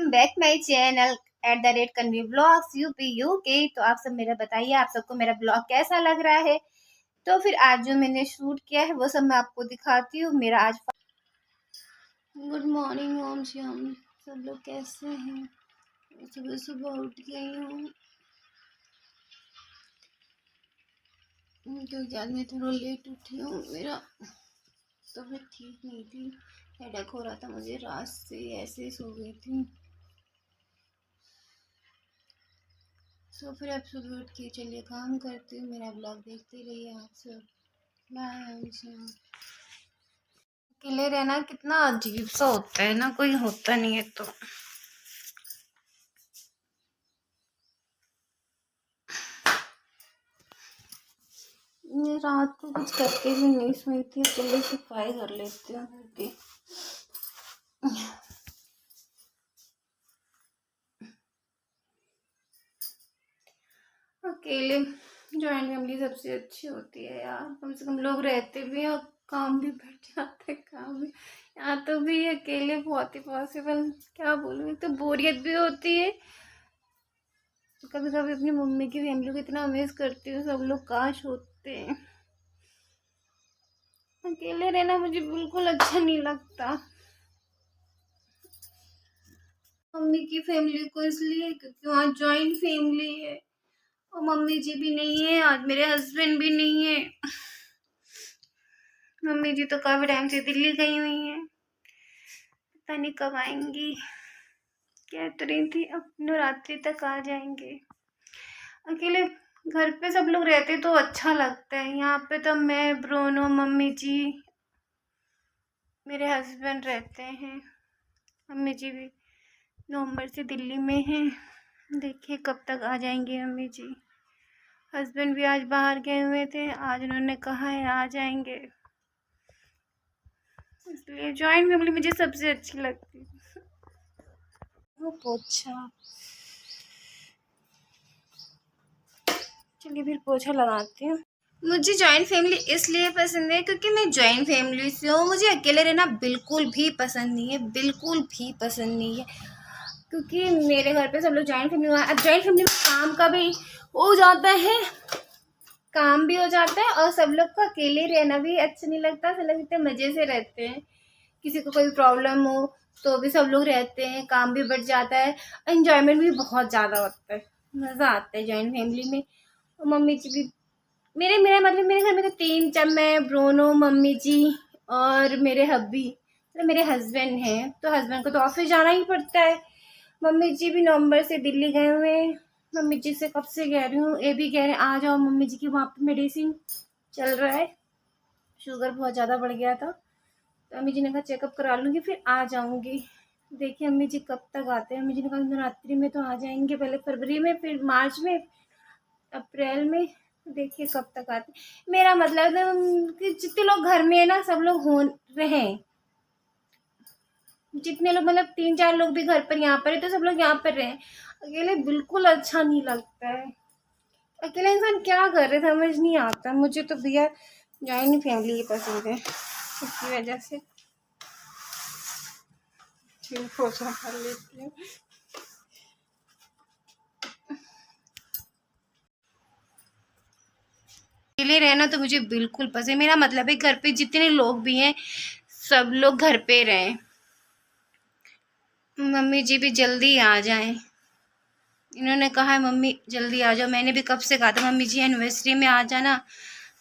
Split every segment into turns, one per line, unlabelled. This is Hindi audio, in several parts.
वेलकम बैक माय चैनल @कन्वी ब्लॉग्स यूपी यूके। तो आप सब मेरा बताइए, आप सबको मेरा ब्लॉग कैसा लग रहा है। तो फिर आज जो मैंने शूट किया है वो सब मैं आपको दिखाती हूँ। मेरा आज गुड मॉर्निंग ओम श्याम, सब लोग कैसे हैं। सुबह सुबह उठ गई हूँ क्योंकि आज मैं थोड़ा लेट उठी हूँ। मेरा तबीयत ठीक नहीं थी, हेडेक हो रहा था मुझे, रात से ऐसे सो गई थी। तो फिर अब सुबह उठ के चलिए काम करते हैं। मेरा ब्लॉग देखते रहिए आप सब। बाय। अकेले रहना कितना अजीब सा होता है ना, कोई होता नहीं है। तो मैं रात को कुछ करके भी नहीं सोई थी, चलिए सफाई कर लेती हूँ। अकेले जॉइंट फैमिली सबसे अच्छी होती है यार, कम से कम लोग रहते भी हैं और काम भी बढ़ जाते हैं। काम भी यहाँ तो भी अकेले बहुत ही पॉसिबल, क्या बोलूँ। एक तो बोरियत भी होती है, कभी कभी अपनी मम्मी की फैमिली को इतना मिस करती हूँ, सब लोग काश होते हैं। अकेले रहना मुझे बिल्कुल अच्छा नहीं लगता। मम्मी की फैमिली को इसलिए क्योंकि वहाँ जॉइंट फैमिली है और मम्मी जी भी नहीं है, आज मेरे हस्बैंड भी नहीं है। मम्मी जी तो काफी टाइम से दिल्ली गई हुई हैं, पता नहीं कब आएंगी। कह तो रही थी अब नवरात्रि तक आ जाएंगे। अकेले घर पे सब लोग रहते तो अच्छा लगता है। यहाँ पे तो मैं, ब्रोनो, मम्मी जी, मेरे हस्बैंड रहते हैं। मम्मी जी भी नवंबर से दिल्ली में हैं, देखिए कब तक आ जाएंगे मम्मी जी। हस्बैंड भी आज बाहर गए हुए थे, आज उन्होंने कहा है आ जाएंगे। इसलिए जॉइंट फैमिली मुझे सबसे अच्छी लगती है। वो पोछा, चलिए फिर पोछा लगाती हूँ। मुझे जॉइंट फैमिली इसलिए पसंद है क्योंकि मैं जॉइंट फैमिली से हूँ। मुझे अकेले रहना बिल्कुल भी पसंद नहीं है, बिल्कुल भी पसंद नहीं है। क्योंकि मेरे घर पे सब लोग जॉइंट फैमिली में, अब जॉइंट फैमिली में काम का भी हो जाता है, काम भी हो जाता है और सब लोग को अकेले रहना भी अच्छा नहीं लगता। सब लोग इतने मज़े से रहते हैं, किसी को कोई प्रॉब्लम हो तो भी सब लोग रहते हैं, काम भी बढ़ जाता है, एंजॉयमेंट भी बहुत ज़्यादा होता है, मज़ा आता है जॉइंट फैमिली में। और मम्मी जी भी मेरा मतलब मेरे घर में तो तीन, जब मैं, ब्रोनो, मम्मी जी और मेरे हब्बी, मतलब मेरे हस्बैंड हैं, तो हस्बैंड को तो ऑफिस जाना ही पड़ता है। मम्मी जी भी नवंबर से दिल्ली गए हुए हैं। मम्मी जी से कब से कह रही हूँ, ये भी कह रहे हैं आ जाओ मम्मी जी की, वहाँ पे मेडिसिन चल रहा है, शुगर बहुत ज़्यादा बढ़ गया था, तो अम्मी जी ने कहा चेकअप करा लूँगी फिर आ जाऊँगी। देखिए अम्मी जी कब तक आते हैं। अम्मी जी ने कहा नवरात्रि में तो आ जाएंगे, पहले फरवरी में, फिर मार्च में, अप्रैल में, देखिए कब तक आते। मेरा मतलब है कि जितने लोग घर में है ना, सब लोग हो रहे, जितने लोग मतलब 3-4 लोग भी घर पर यहाँ पर है तो सब लोग यहाँ पर रहे। अकेले बिल्कुल अच्छा नहीं लगता है। अकेला इंसान क्या कर रहे समझ नहीं आता। मुझे तो भैया जॉइंट फैमिली ही पसंद है, इसकी वजह से पोछा कर लेती हूँ। अकेले रहना तो मुझे बिल्कुल पसंद। मेरा मतलब है घर पे जितने लोग भी हैं सब लोग घर पे रहें। मम्मी जी भी जल्दी आ जाएं, इन्होंने कहा है मम्मी जल्दी आ जाओ। मैंने भी कब से कहा था मम्मी जी एनिवर्सरी में आ जाना।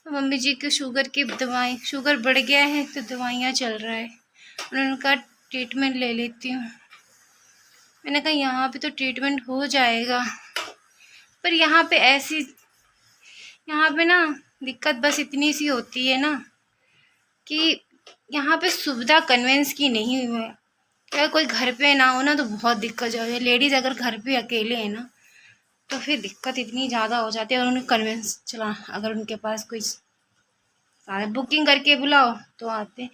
मम्मी जी की शुगर की दवाई, शुगर बढ़ गया है तो दवाइयाँ चल रहा है, उन्होंने कहा ट्रीटमेंट ले लेती हूँ। मैंने कहा यहाँ पे तो ट्रीटमेंट हो जाएगा, पर यहाँ पे ऐसी, यहाँ पे ना दिक्कत बस इतनी सी होती है ना कि यहाँ पे सुविधा कन्वेंस की नहीं है। अगर कोई घर पे ना हो ना तो बहुत दिक्कत हो जाती है। लेडीज़ अगर घर पे अकेले है ना तो फिर दिक्कत इतनी ज़्यादा हो जाती है। और उन्हें कन्वेंस चला, अगर उनके पास कोई बुकिंग करके बुलाओ तो आते।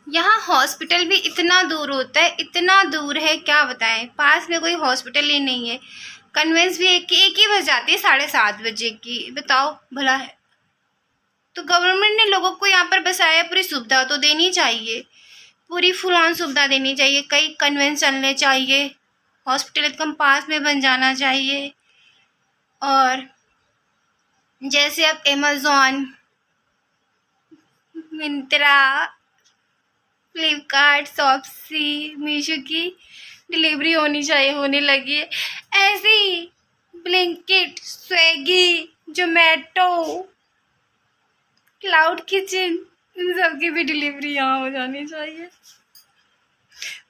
यहाँ हॉस्पिटल भी इतना दूर होता है, इतना दूर है क्या बताएं, पास में कोई हॉस्पिटल ही नहीं है। कन्वेंस भी एक ही बज जाती है 7:30 की, बताओ भला है। तो गवर्नमेंट ने लोगों को यहाँ पर बसाया, पूरी सुविधा तो देनी चाहिए। पूरी फुल ऑन सुविधा देनी चाहिए, कई कन्वेंस चलने चाहिए, हॉस्पिटल एकदम पास में बन जाना चाहिए। और जैसे अब Amazon, Myntra, Flipkart, Shopsy, Meesho की डिलीवरी होनी चाहिए, होने लगी है, ऐसे ही Blinkit, Swiggy, Zomato, cloud kitchen, इन सब की भी डिलीवरी यहाँ हो जानी चाहिए,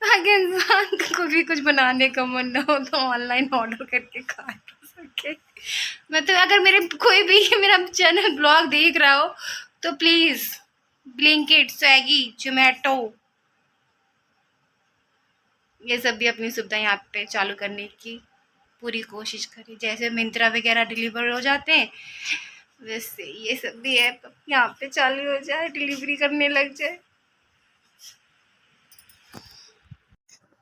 ताकि इंसान को भी कुछ बनाने का मन ना हो तो ऑनलाइन ऑर्डर करके खा सके। मतलब अगर मेरे कोई भी मेरा चैनल ब्लॉग देख रहा हो तो प्लीज़ ब्लिंकिट, स्विगी, जोमेटो, ये सब भी अपनी सुविधा यहाँ पे चालू करने की पूरी कोशिश करें। जैसे मिंत्रा वगैरह डिलीवर हो जाते हैं, वैसे ये सब भी ऐप यहाँ पे चालू हो जाए, डिलीवरी करने लग जाए।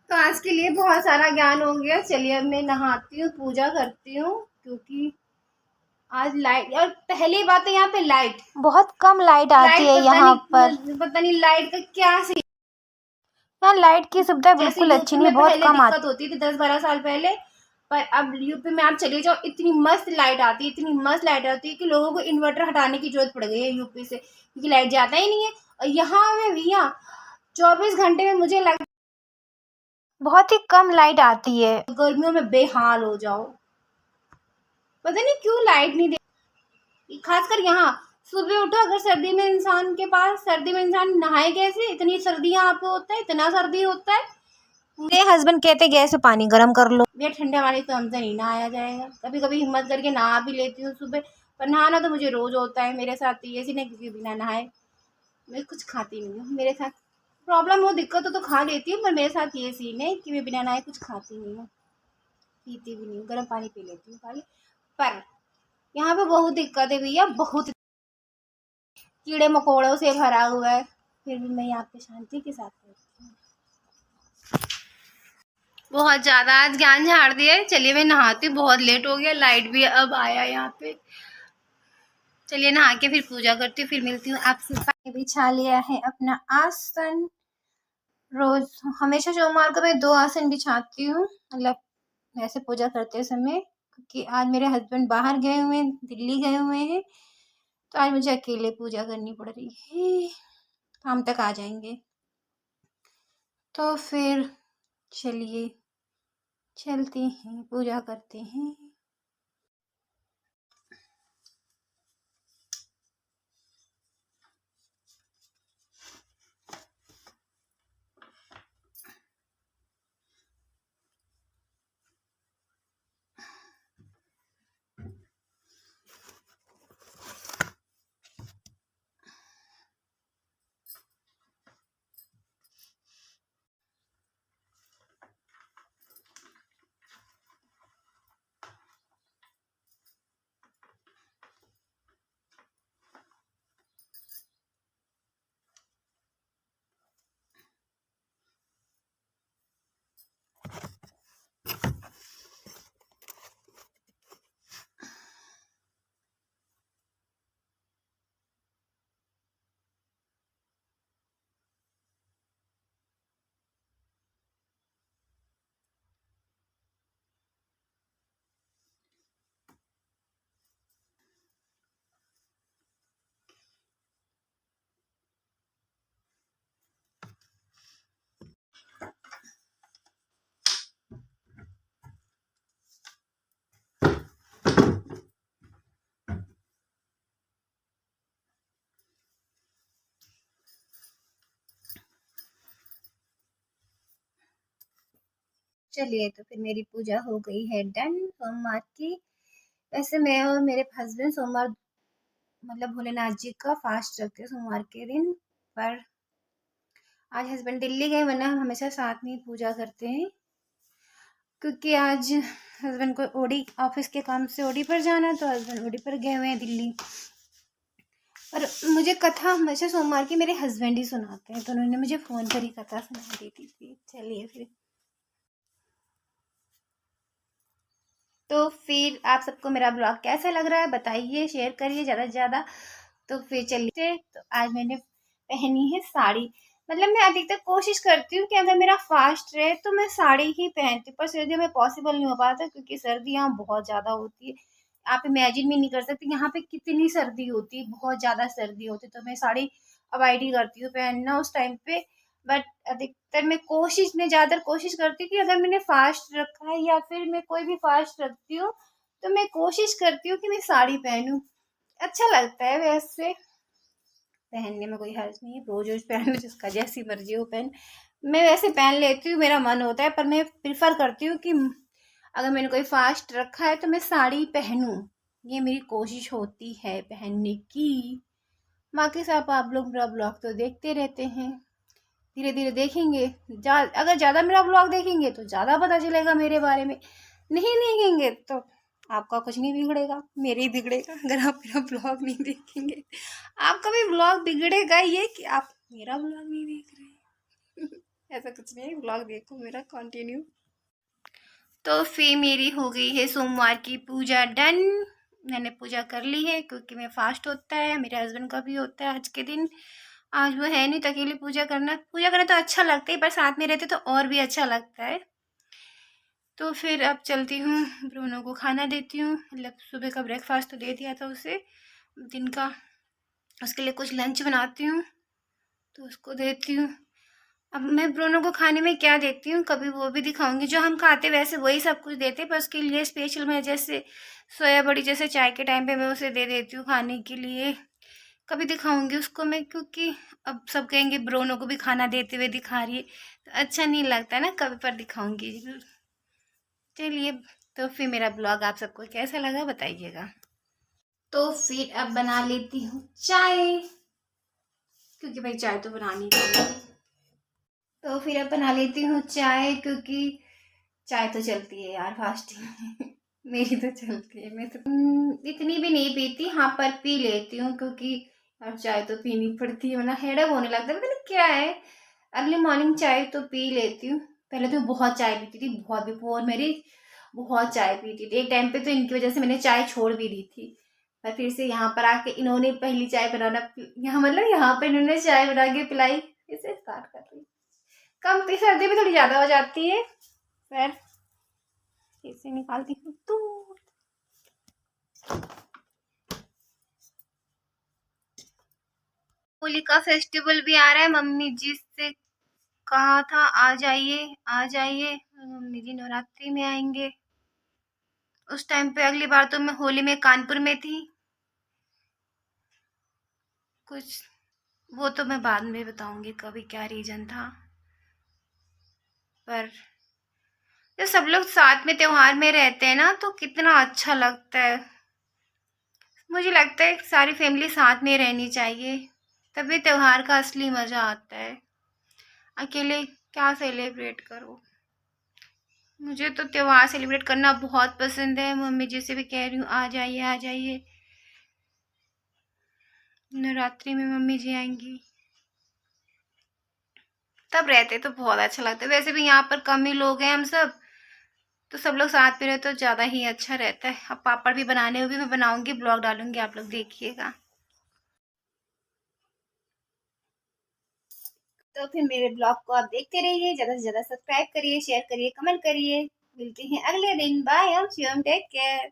तो आज के लिए बहुत सारा ज्ञान हो गया। चलिए अब मैं नहाती हूँ, पूजा करती हूँ, क्योंकि आज लाइट, और पहली बात है यहाँ पे लाइट
बहुत कम लाइट आती है यहाँ पर।
पता नहीं लाइट का क्या सी,
यहाँ लाइट की सुविधा बिल्कुल अच्छी नहीं, बहुत कम आती
दिक्कत होती थी 10-12 साल पहले, पर अब यूपी में आप चले जाओ, इतनी मस्त लाइट आती है, इतनी मस्त लाइट आती है कि लोगों को इन्वर्टर हटाने की जरूरत पड़ गई है यूपी से, क्योंकि लाइट जाता ही नहीं है। और यहाँ में भैया 24 घंटे में मुझे लगता
बहुत ही कम लाइट आती है।
गर्मियों में बेहाल हो जाओ, पता नहीं क्यों लाइट नहीं दे। खासकर यहाँ सुबह उठो, अगर सर्दी में इंसान के पास, सर्दी में इंसान नहाए कैसे, इतनी सर्दी यहाँ पे होता है, इतना सर्दी होता है।
मेरे हस्बैंड कहते गैस से पानी गर्म कर लो।
ये ठंडे पानी तो हमसे नहीं नहाया जाएगा। कभी कभी हिम्मत करके नहा भी लेती हूँ सुबह, पर नहाना तो मुझे रोज होता है मेरे साथ, तो ये सी नहीं क्योंकि बिना नहाए मैं कुछ खाती नहीं हूँ। मेरे साथ प्रॉब्लम हो, दिक्कत हो तो खा लेती हूँ, पर मेरे साथ ये सीन है कि मैं बिना नहाए कुछ खाती नहीं हूँ, पीती भी नहीं हूँ, गर्म पानी पी लेती हूँ खाली। पर यहाँ पे बहुत दिक्कत है भैया, बहुत कीड़े मकोड़ों से भरा हुआ है, फिर भी मैं यहाँ पे शांति के साथ रहती हूँ। बहुत ज़्यादा आज ज्ञान झाड़ दिया है। चलिए मैं नहाती हूँ, बहुत लेट हो गया, लाइट भी अब आया यहाँ पे। चलिए नहा के फिर पूजा करती हूँ, फिर मिलती हूँ आपसे।
बिछा लिया है अपना आसन। रोज हमेशा सोमवार को मैं 2 आसन बिछाती हूँ, मतलब ऐसे पूजा करते समय, क्योंकि आज मेरे हस्बैंड बाहर गए हुए हैं, दिल्ली गए हुए हैं, तो आज मुझे अकेले पूजा करनी पड़ रही है, शाम तक आ जाएंगे। तो फिर चलिए चलते हैं, पूजा करते हैं। चलिए तो फिर मेरी पूजा हो गई है डन सोमवार की। वैसे मैं और मेरे हस्बैंड सोमवार मतलब भोलेनाथ जी का फास्ट रखते हैं सोमवार के दिन, पर आज हस्बैंड दिल्ली गए, वरना हम हमेशा साथ में ही पूजा करते हैं, क्योंकि आज हस्बैंड को ओडी ऑफिस के काम से ओडी पर जाना, तो हस्बैंड ओडी पर गए हुए हैं दिल्ली। और मुझे कथा हमेशा सोमवार की मेरे हस्बैंड ही सुनाते हैं, तो उन्होंने मुझे फ़ोन पर ही कथा सुना दी थी। चलिए फिर आप सबको मेरा ब्लॉग कैसा लग रहा है बताइए, शेयर करिए ज़्यादा से ज़्यादा। तो फिर चलिए, तो आज मैंने पहनी है साड़ी, मतलब मैं अधिकतर कोशिश करती हूँ कि अगर मेरा फास्ट रहे तो मैं साड़ी ही पहनती हूँ, पर सर्दियों में पॉसिबल नहीं हो पाता क्योंकि सर्दी यहाँ बहुत ज़्यादा होती है। आप इमेजिन भी नहीं कर सकते यहाँ पे कितनी सर्दी होती है, बहुत ज़्यादा सर्दी होती है, तो मैं साड़ी अवॉइड ही करती हूँ पहनना उस टाइम पे। बट अधिकतर मैं ज़्यादातर कोशिश करती हूँ कि अगर मैंने फास्ट रखा है या फिर मैं कोई भी फास्ट रखती हूँ, तो मैं कोशिश करती हूँ कि मैं साड़ी पहनूँ। अच्छा लगता है वैसे, पहनने में कोई हर्ज नहीं है, रोज-रोज पहन लो जिसका जैसी मर्ज़ी हो पहन। मैं वैसे पहन लेती हूँ, मेरा मन होता है, पर मैं प्रेफ़र करती हूँ कि अगर मैंने कोई फ़ास्ट रखा है तो मैं साड़ी पहनूँ। ये मेरी कोशिश होती है पहनने की। बाकी सब आप लोग मेरा ब्लॉग तो देखते रहते हैं, धीरे-धीरे देखेंगे। अगर ज़्यादा मेरा ब्लॉग देखेंगे तो ज़्यादा पता चलेगा मेरे बारे में, नहीं देखेंगे तो आपका कुछ नहीं बिगड़ेगा, मेरे ही बिगड़ेगा अगर आप मेरा ब्लॉग नहीं देखेंगे। आपका भी ब्लॉग बिगड़ेगा ये कि आप मेरा ब्लॉग नहीं देख रहे हैं। ऐसा कुछ नहीं, ब्लॉग देखो मेरा कंटिन्यू। तो फिर मेरी हो गई है सोमवार की पूजा डन। मैंने पूजा कर ली है क्योंकि मैं फास्ट होता है, मेरे हस्बैंड का भी होता है आज के दिन। आज वो है नहीं तो अकेले पूजा करना तो अच्छा लगता है, पर साथ में रहते तो और भी अच्छा लगता है। तो फिर अब चलती हूँ, ब्रूनो को खाना देती हूँ, मतलब सुबह का ब्रेकफास्ट तो दे दिया था उसे दिन का, उसके लिए कुछ लंच बनाती हूँ तो उसको देती हूँ। अब मैं ब्रूनो को खाने में क्या देती हूँ कभी वो भी दिखाऊंगी, जो हम खाते वैसे वही सब कुछ देते, पर उसके लिए स्पेशल मैं जैसे सोया बड़ी जैसे चाय के टाइम पे मैं उसे दे देती हूँ खाने के लिए। कभी दिखाऊंगी उसको मैं, क्योंकि अब सब कहेंगे ब्रोनो को भी खाना देते हुए दिखा रही है, तो अच्छा नहीं लगता ना, कभी पर दिखाऊंगी जरूर। चलिए, तो फिर मेरा ब्लॉग आप सबको कैसा लगा बताइएगा। तो फिर अब बना लेती हूँ चाय, क्योंकि भाई चाय तो बनानी चाहिए। तो फिर अब बना लेती हूँ चाय, क्योंकि चाय तो चलती है यार फास्टिंग में। मेरी तो चलती है, मैं तो इतनी भी नहीं पीती, हाँ पर पी लेती हूँ क्योंकि यार चाय तो पीनी पड़ती है वरना हेडेक होने लगता है, पता नहीं क्या है। अर्ली मॉर्निंग चाय तो पी लेती हूँ। पहले तो बहुत चाय पीती थी, बहुत बिफोर मैरिज बहुत चाय पीती थी। एक टाइम पे तो इनकी वजह से मैंने चाय छोड़ भी दी थी, पर फिर से यहाँ पर आके इन्होंने पहली चाय बनाना, यहाँ मतलब यहाँ पे इन्होंने चाय बना के पिलाई, इसे स्टार्ट कर रही। कम सर्दी में थोड़ी ज़्यादा हो जाती है, फिर इसे निकालती हूँ दूध। होली का फेस्टिवल भी आ रहा है, मम्मी जी से कहा था आ जाइए आ जाइए, मम्मी जी नवरात्रि में आएंगे। उस टाइम पे अगली बार तो मैं होली में कानपुर में थी, कुछ वो तो मैं बाद में बताऊंगी कभी क्या रीजन था। पर जब सब लोग साथ में त्योहार में रहते हैं ना तो कितना अच्छा लगता है। मुझे लगता है सारी फैमिली साथ में रहनी चाहिए, तभी त्योहार का असली मजा आता है। अकेले क्या सेलिब्रेट करो। मुझे तो त्योहार सेलिब्रेट करना बहुत पसंद है, मम्मी जी से भी कह रही हूँ आ जाइए आ जाइए, नवरात्रि में मम्मी जी आएंगी तब रहते तो बहुत अच्छा लगता है। वैसे भी यहाँ पर कम ही लोग हैं हम सब, तो सब लोग साथ में रहे तो ज़्यादा ही अच्छा रहता है। अब पापड़ भी बनाने, वो भी मैं बनाऊंगी, ब्लॉग डालूंगी, आप लोग देखिएगा। तो फिर मेरे ब्लॉग को आप देखते रहिए, ज़्यादा से ज़्यादा सब्सक्राइब करिए, शेयर करिए, कमेंट करिए। मिलते हैं अगले दिन, बाय, टेक केयर।